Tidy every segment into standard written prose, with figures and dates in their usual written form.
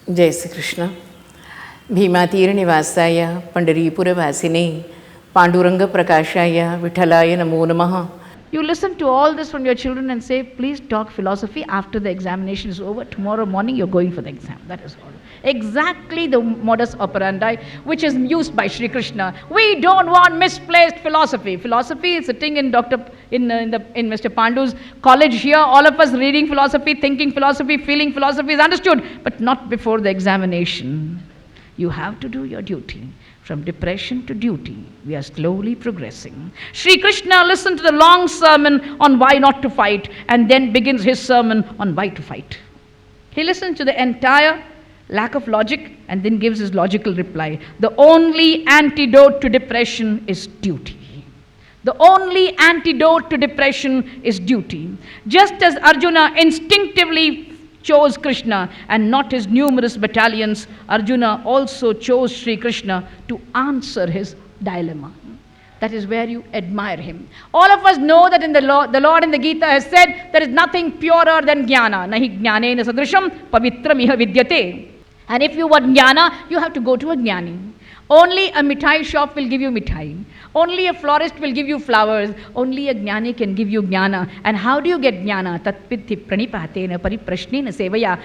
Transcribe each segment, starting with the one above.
जय श्री कृष्ण. भीमातीरनिवासाय पंढरीपुरवासिने पांडुरंग प्रकाशाय विठलाय नमो नमः. You listen to all this from your children and say, please talk philosophy after the examination is over. Tomorrow morning you're going for the exam. That is all. Exactly the modus operandi which is used by Sri Krishna. We don't want misplaced philosophy. Philosophy is sitting in Mr. Pandu's college here. All of us reading philosophy, thinking philosophy, feeling philosophy is understood, but not before the examination. You have to do your duty. From depression to duty, we are slowly progressing. Sri Krishna listened to the long sermon on why not to fight and then begins his sermon on why to fight. He listens to the entire lack of logic and then gives his logical reply. The only antidote to depression is duty. The only antidote to depression is duty. Just as Arjuna instinctively chose Krishna and not his numerous battalions, Arjuna also chose Sri Krishna to answer his dilemma. That is where you admire him. All of us know that in the Lord in the Gita has said there is nothing purer than jnana. Nahi jnanena sadrisham pavitram iha vidyate. And if you want jnana, you have to go to a jnani. Only a mithai shop will give you mithai. Only a florist will give you flowers. Only a jnani can give you jnana. And how do you get jnana? Tatpithi pranipatena pariprashnena sevaya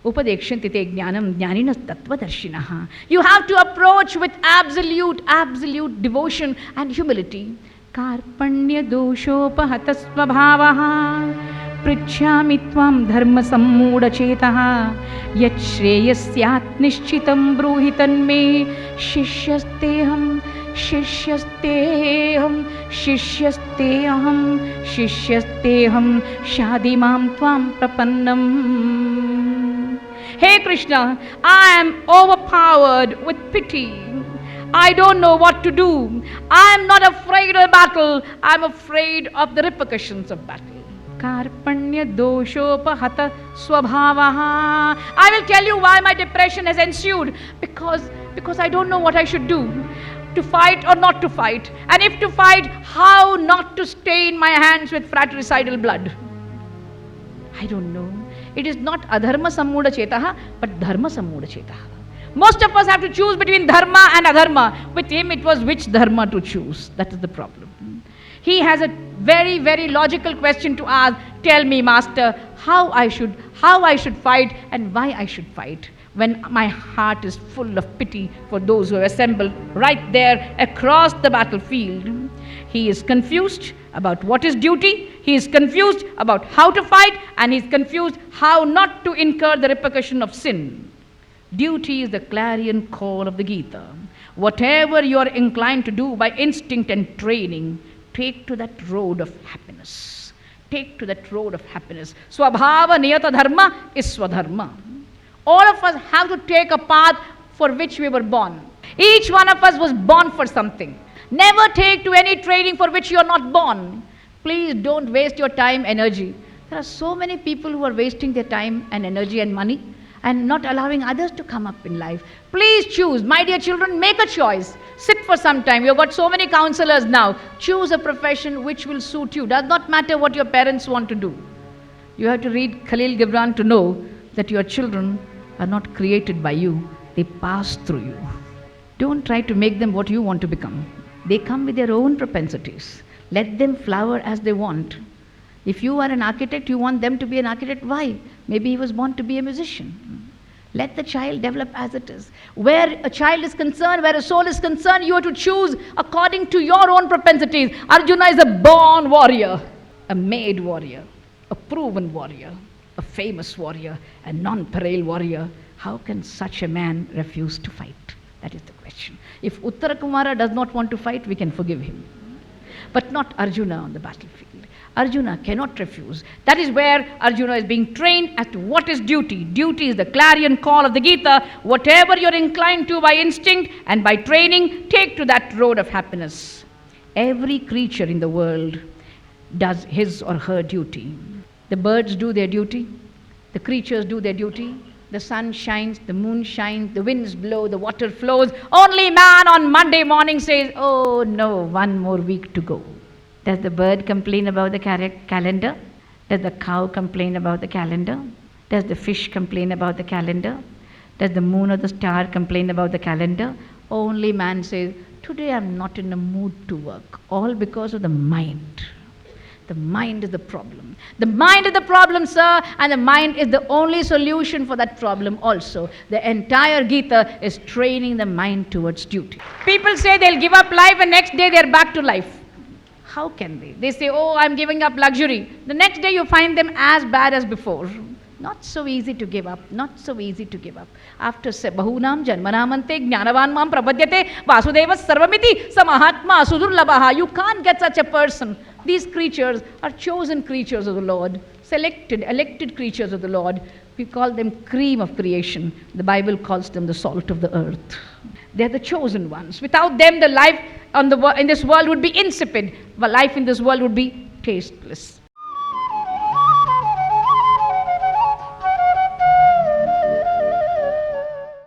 upadekshyanti te jnanam jnaninas tattvadarshinaha. You have to approach with absolute devotion and humility. Karpanya doshopahata svabhavaha pritchami tvam dharma sammudachetaha yat shreyasyat nishchitam bruhitan me shishyasteham shadimam tvam prapannam. Hey Krishna, I am overpowered with pity. I don't know what to do. I am not afraid of battle. I am afraid of the repercussions of battle. Karpanya doshopahata swabhavaha. I will tell you why my depression has ensued. Because I don't know what I should do. To fight or not to fight. And if to fight, how not to stain my hands with fratricidal blood. I don't know. It is not adharma sammuda chetaha, but dharma sammuda chetaha. Most of us have to choose between dharma and adharma. With him it was which dharma to choose. That is the problem. He has a very, very logical question to ask. Tell me, Master, how I should fight and why I should fight, when my heart is full of pity for those who have assembled right there across the battlefield. He is confused about what is duty, he is confused about how to fight, and he is confused how not to incur the repercussion of sin. Duty is the clarion call of the Gita. Whatever you are inclined to do by instinct and training, take to that road of happiness. Take to that road of happiness. Swabhava niyata dharma is swadharma. All of us have to take a path for which we were born. Each one of us was born for something. Never take to any training for which you are not born. Please don't waste your time, energy. There are so many people who are wasting their time and energy and money and not allowing others to come up in life. Please choose. My dear children, make a choice. Sit for some time. You've got so many counselors now. Choose a profession which will suit you. Does not matter what your parents want to do. You have to read Khalil Gibran to know that your children are not created by you. They pass through you. Don't try to make them what you want to become. They come with their own propensities. Let them flower as they want. If you are an architect, you want them to be an architect. Why? Maybe he was born to be a musician. Let the child develop as it is. Where a child is concerned, where a soul is concerned, you have to choose according to your own propensities. Arjuna is a born warrior, a made warrior, a proven warrior, a famous warrior, a non-pareil warrior. How can such a man refuse to fight? That is the question. If Uttara Kumara does not want to fight, we can forgive him. But not Arjuna on the battlefield. Arjuna cannot refuse. That is where Arjuna is being trained as to what is duty. Duty is the clarion call of the Gita. Whatever you're inclined to by instinct and by training, take to that road of happiness. Every creature in the world does his or her duty. The birds do their duty. The creatures do their duty. The sun shines, the moon shines, the winds blow, the water flows. Only man on Monday morning says, oh no, one more week to go. Does the bird complain about the calendar? Does the cow complain about the calendar? Does the fish complain about the calendar? Does the moon or the star complain about the calendar? Only man says, today I'm not in a mood to work. All because of the mind. The mind is the problem. The mind is the problem, sir, and the mind is the only solution for that problem also. The entire Gita is training the mind towards duty. People say they'll give up life and next day they're back to life. How can they? They say, oh, I'm giving up luxury. The next day you find them as bad as before. Not so easy to give up. Not so easy to give up. After bahunam janmanamante jnanavan mam prapadyate vasudeva sarvamiti samahatma sudurlabaha. You can't get such a person. These creatures are chosen creatures of the Lord, selected, elected creatures of the Lord. We call them cream of creation. The Bible calls them the salt of the earth. They're the chosen ones. Without them, the life in this world would be insipid. Life in this world would be tasteless.